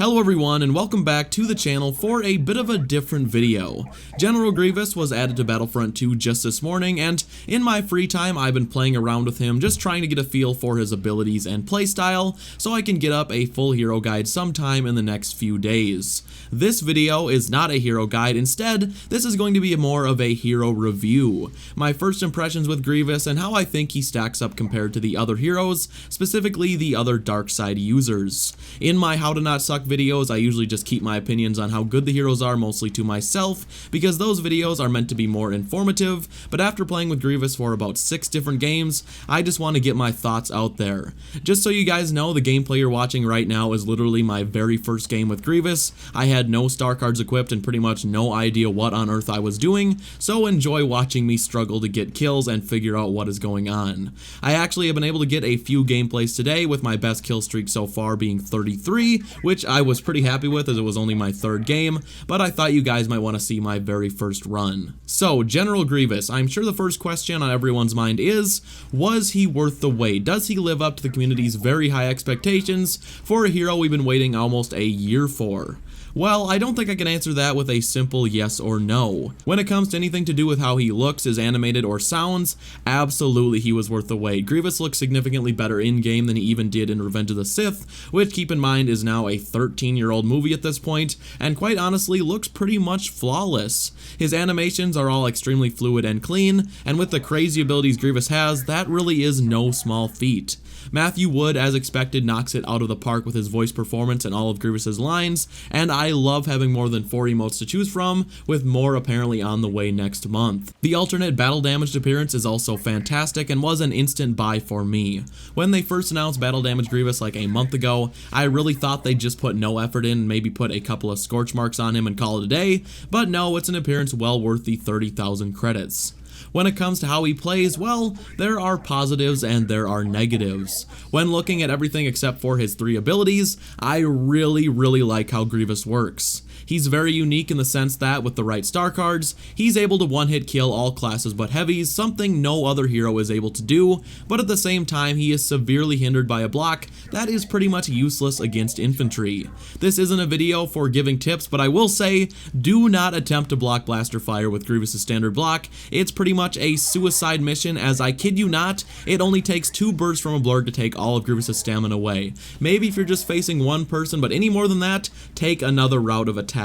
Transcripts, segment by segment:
Hello everyone and welcome back to the channel for a bit of a different video. General Grievous was added to Battlefront 2 just this morning, and in my free time I've been playing around with him, just trying to get a feel for his abilities and playstyle so I can get up a full hero guide sometime in the next few days. This video is not a hero guide, instead this is going to be more of a hero review. My first impressions with Grievous and how I think he stacks up compared to the other heroes, specifically the other dark side users. In my How to Not Suck videos, I usually just keep my opinions on how good the heroes are mostly to myself, because those videos are meant to be more informative, but after playing with Grievous for about 6 different games, I just want to get my thoughts out there. Just so you guys know, the gameplay you're watching right now is literally my very first game with Grievous. I had no star cards equipped and pretty much no idea what on earth I was doing, so enjoy watching me struggle to get kills and figure out what is going on. I actually have been able to get a few gameplays today, with my best kill streak so far being 33, which I was pretty happy with as it was only my 3rd game, but I thought you guys might want to see my very first run. So, General Grievous, I'm sure the first question on everyone's mind is, was he worth the wait? Does he live up to the community's very high expectations for a hero we've been waiting almost a year for? Well, I don't think I can answer that with a simple yes or no. When it comes to anything to do with how he looks, is animated, or sounds, absolutely he was worth the wait. Grievous looks significantly better in-game than he even did in Revenge of the Sith, which, keep in mind, is now a 13-year-old movie at this point, and quite honestly looks pretty much flawless. His animations are all extremely fluid and clean, and with the crazy abilities Grievous has, that really is no small feat. Matthew Wood, as expected, knocks it out of the park with his voice performance and all of Grievous's lines, and I love having more than 4 emotes to choose from, with more apparently on the way next month. The alternate battle damaged appearance is also fantastic and was an instant buy for me. When they first announced battle damage Grievous like a month ago, I really thought they'd just put no effort in and maybe put a couple of scorch marks on him and call it a day, but no, it's an appearance well worth the 30,000 credits. When it comes to how he plays, well, there are positives and there are negatives. When looking at everything except for his 3 abilities, I really like how Grievous works. He's very unique in the sense that, with the right star cards, he's able to one-hit kill all classes but heavies, something no other hero is able to do, but at the same time he is severely hindered by a block that is pretty much useless against infantry. This isn't a video for giving tips, but I will say, do not attempt to block blaster fire with Grievous' standard block. It's pretty much a suicide mission, as I kid you not, it only takes 2 bursts from a blurg to take all of Grievous' stamina away. Maybe if you're just facing one person, but any more than that, take another route of attack.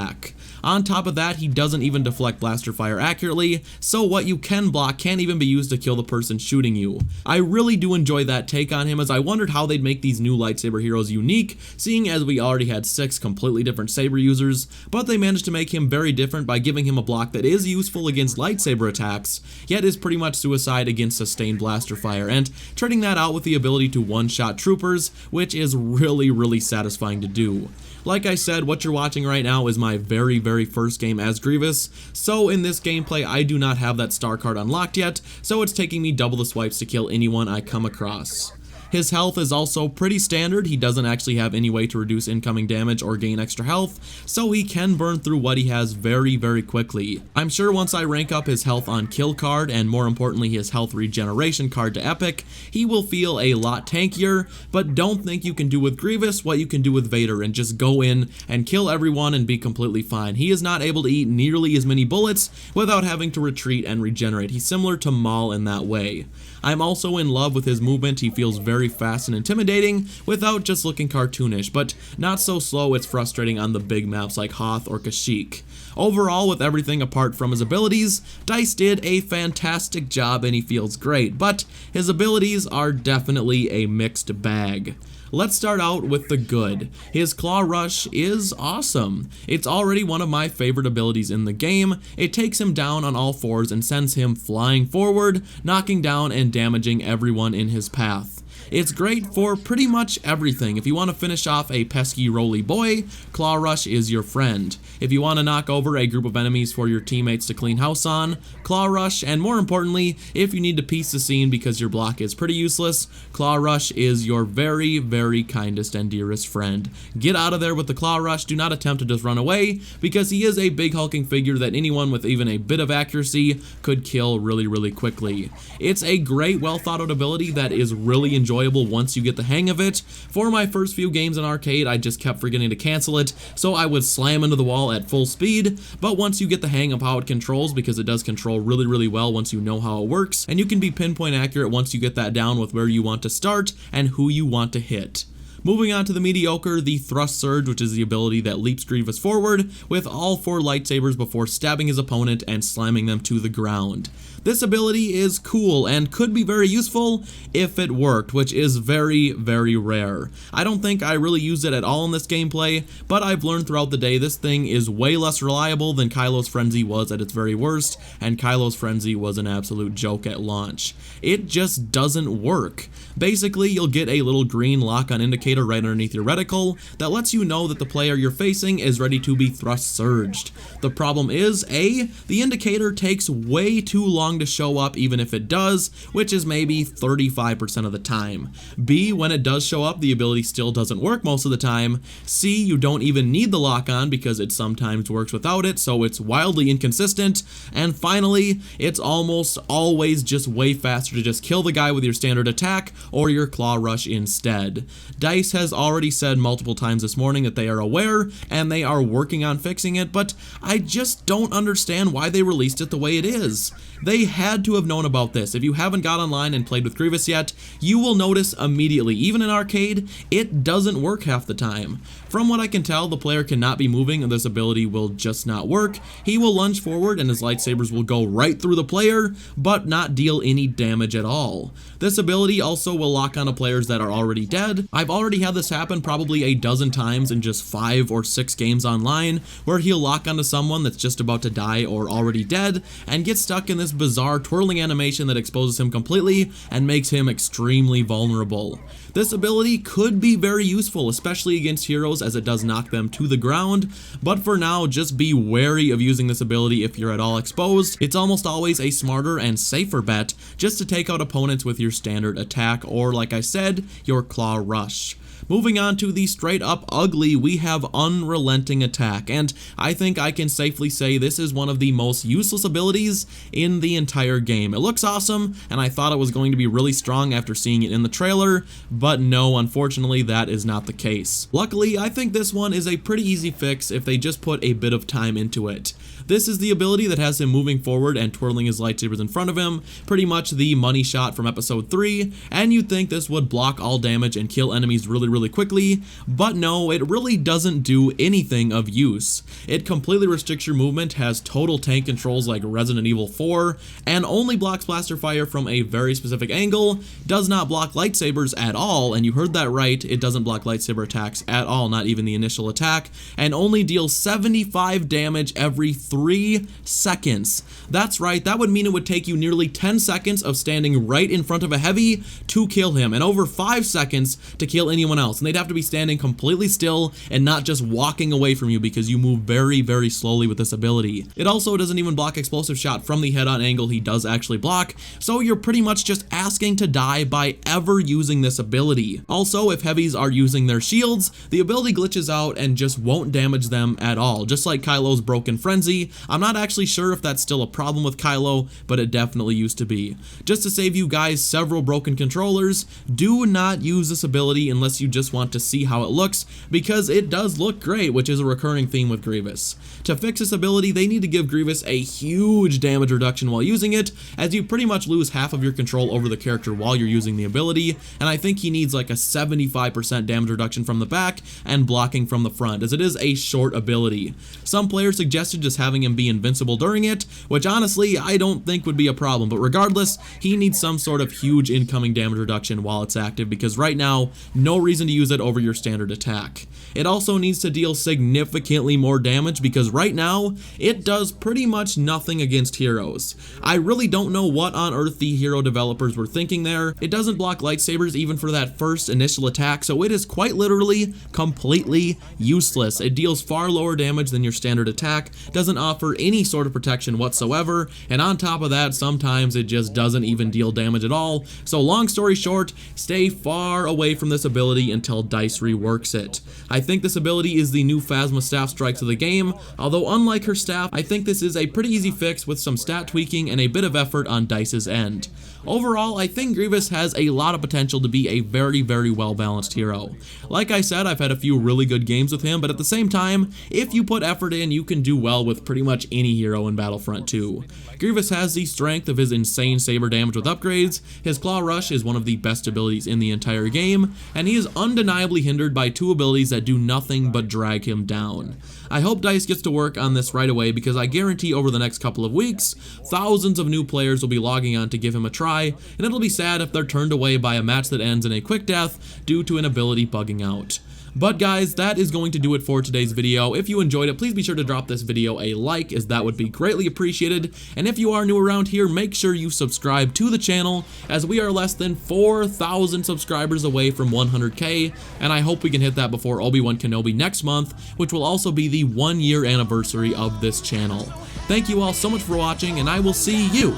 On top of that, he doesn't even deflect blaster fire accurately, so what you can block can't even be used to kill the person shooting you. I really do enjoy that take on him, as I wondered how they'd make these new lightsaber heroes unique, seeing as we already had 6 completely different saber users, but they managed to make him very different by giving him a block that is useful against lightsaber attacks, yet is pretty much suicide against sustained blaster fire, and turning that out with the ability to one-shot troopers, which is really satisfying to do. Like I said, what you're watching right now is my very first game as Grievous, so in this gameplay I do not have that star card unlocked yet, so it's taking me double the swipes to kill anyone I come across. His health is also pretty standard. He doesn't actually have any way to reduce incoming damage or gain extra health, so he can burn through what he has very quickly. I'm sure once I rank up his health on kill card, and more importantly his health regeneration card to epic, he will feel a lot tankier, but don't think you can do with Grievous what you can do with Vader and just go in and kill everyone and be completely fine. He is not able to eat nearly as many bullets without having to retreat and regenerate. He's similar to Maul in that way. I'm also in love with his movement. He feels very fast and intimidating without just looking cartoonish, but not so slow it's frustrating on the big maps like Hoth or Kashyyyk. Overall, with everything apart from his abilities, DICE did a fantastic job and he feels great, but his abilities are definitely a mixed bag. Let's start out with the good. His Claw Rush is awesome. It's already one of my favorite abilities in the game. It takes him down on all 4s and sends him flying forward, knocking down and damaging everyone in his path. It's great for pretty much everything. If you want to finish off a pesky roly boy, Claw Rush is your friend. If you want to knock over a group of enemies for your teammates to clean house on, Claw Rush, and more importantly, if you need to piece the scene because your block is pretty useless, Claw Rush is your very kindest and dearest friend. Get out of there with the Claw Rush. Do not attempt to just run away, because he is a big hulking figure that anyone with even a bit of accuracy could kill really quickly. It's a great, well thought out ability that is really enjoyable once you get the hang of it. For my first few games in arcade, I just kept forgetting to cancel it, so I would slam into the wall at full speed, but once you get the hang of how it controls, because it does control really well once you know how it works, and you can be pinpoint accurate once you get that down with where you want to start and who you want to hit. Moving on to the mediocre, the Thrust Surge, which is the ability that leaps Grievous forward with all 4 lightsabers before stabbing his opponent and slamming them to the ground. This ability is cool and could be very useful if it worked, which is very rare. I don't think I really used it at all in this gameplay, but I've learned throughout the day this thing is way less reliable than Kylo's Frenzy was at its very worst, and Kylo's Frenzy was an absolute joke at launch. It just doesn't work. Basically, you'll get a little green lock-on indicator right underneath your reticle that lets you know that the player you're facing is ready to be thrust surged. The problem is, A, the indicator takes way too long to show up even if it does, which is maybe 35% of the time. B, when it does show up, the ability still doesn't work most of the time. C, you don't even need the lock-on because it sometimes works without it, so it's wildly inconsistent. And finally, it's almost always just way faster to just kill the guy with your standard attack or your claw rush instead. DICE has already said multiple times this morning that they are aware and they are working on fixing it, but I just don't understand why they released it the way it is. They had to have known about this. If you haven't got online and played with Grievous yet, you will notice immediately, even in arcade, it doesn't work half the time. From what I can tell, the player cannot be moving and this ability will just not work. He will lunge forward and his lightsabers will go right through the player, but not deal any damage at all. This ability also will lock onto players that are already dead. I've already had this happen probably a dozen times in just 5 or 6 games online, where he'll lock onto someone that's just about to die or already dead, and get stuck in this bizarre twirling animation that exposes him completely and makes him extremely vulnerable. This ability could be very useful, especially against heroes, as it does knock them to the ground, but for now, just be wary of using this ability if you're at all exposed. It's almost always a smarter and safer bet just to take out opponents with your standard attack or, like I said, your claw rush. Moving on to the straight up ugly, we have Unrelenting Attack, and I think I can safely say this is one of the most useless abilities in the entire game. It looks awesome, and I thought it was going to be really strong after seeing it in the trailer, but no, unfortunately that is not the case. Luckily, I think this one is a pretty easy fix if they just put a bit of time into it. This is the ability that has him moving forward and twirling his lightsabers in front of him, pretty much the money shot from episode 3, and you'd think this would block all damage and kill enemies really quickly, but no, it really doesn't do anything of use. It completely restricts your movement, has total tank controls like Resident Evil 4, and only blocks blaster fire from a very specific angle, does not block lightsabers at all, and you heard that right, it doesn't block lightsaber attacks at all, not even the initial attack, and only deals 75 damage every 3 seconds. That's right, that would mean it would take you nearly 10 seconds of standing right in front of a heavy to kill him, and over 5 seconds to kill anyone else, and they'd have to be standing completely still and not just walking away from you because you move very slowly with this ability. It also doesn't even block explosive shot from the head-on angle he does actually block, so you're pretty much just asking to die by ever using this ability. Also, if heavies are using their shields, the ability glitches out and just won't damage them at all, just like Kylo's Broken Frenzy. I'm not actually sure if that's still a problem with Kylo, but it definitely used to be. Just to save you guys several broken controllers, do not use this ability unless you just want to see how it looks, because it does look great, which is a recurring theme with Grievous. To fix this ability, they need to give Grievous a huge damage reduction while using it, as you pretty much lose half of your control over the character while you're using the ability, and I think he needs like a 75% damage reduction from the back and blocking from the front, as it is a short ability. Some players suggested just having him be invincible during it, which honestly I don't think would be a problem, but regardless, he needs some sort of huge incoming damage reduction while it's active, because right now, no reason to use it over your standard attack. It also needs to deal significantly more damage, because right now, it does pretty much nothing against heroes. I really don't know what on earth the hero developers were thinking there. It doesn't block lightsabers even for that first initial attack, so it is quite literally completely useless. It deals far lower damage than your standard attack, doesn't offer any sort of protection whatsoever, and on top of that, sometimes it just doesn't even deal damage at all. So long story short, stay far away from this ability until DICE reworks it. I think this ability is the new Phasma staff strikes of the game, although unlike her staff, I think this is a pretty easy fix with some stat tweaking and a bit of effort on DICE's end. Overall, I think Grievous has a lot of potential to be a very, very well-balanced hero. Like I said, I've had a few really good games with him, but at the same time, if you put effort in, you can do well with pretty much any hero in Battlefront 2. Grievous has the strength of his insane saber damage with upgrades, his Claw Rush is one of the best abilities in the entire game, and he is undeniably hindered by two abilities that do nothing but drag him down. I hope DICE gets to work on this right away because I guarantee over the next couple of weeks, thousands of new players will be logging on to give him a try, and it'll be sad if they're turned away by a match that ends in a quick death due to an ability bugging out. But guys, that is going to do it for today's video. If you enjoyed it, please be sure to drop this video a like, as that would be greatly appreciated. And if you are new around here, make sure you subscribe to the channel, as we are less than 4,000 subscribers away from 100K, and I hope we can hit that before Obi-Wan Kenobi next month, which will also be the 1-year anniversary of this channel. Thank you all so much for watching, and I will see you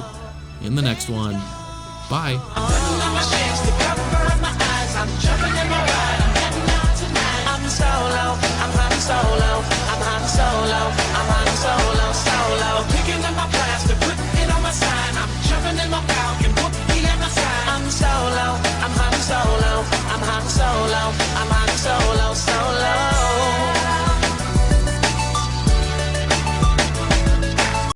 in the next one. Bye.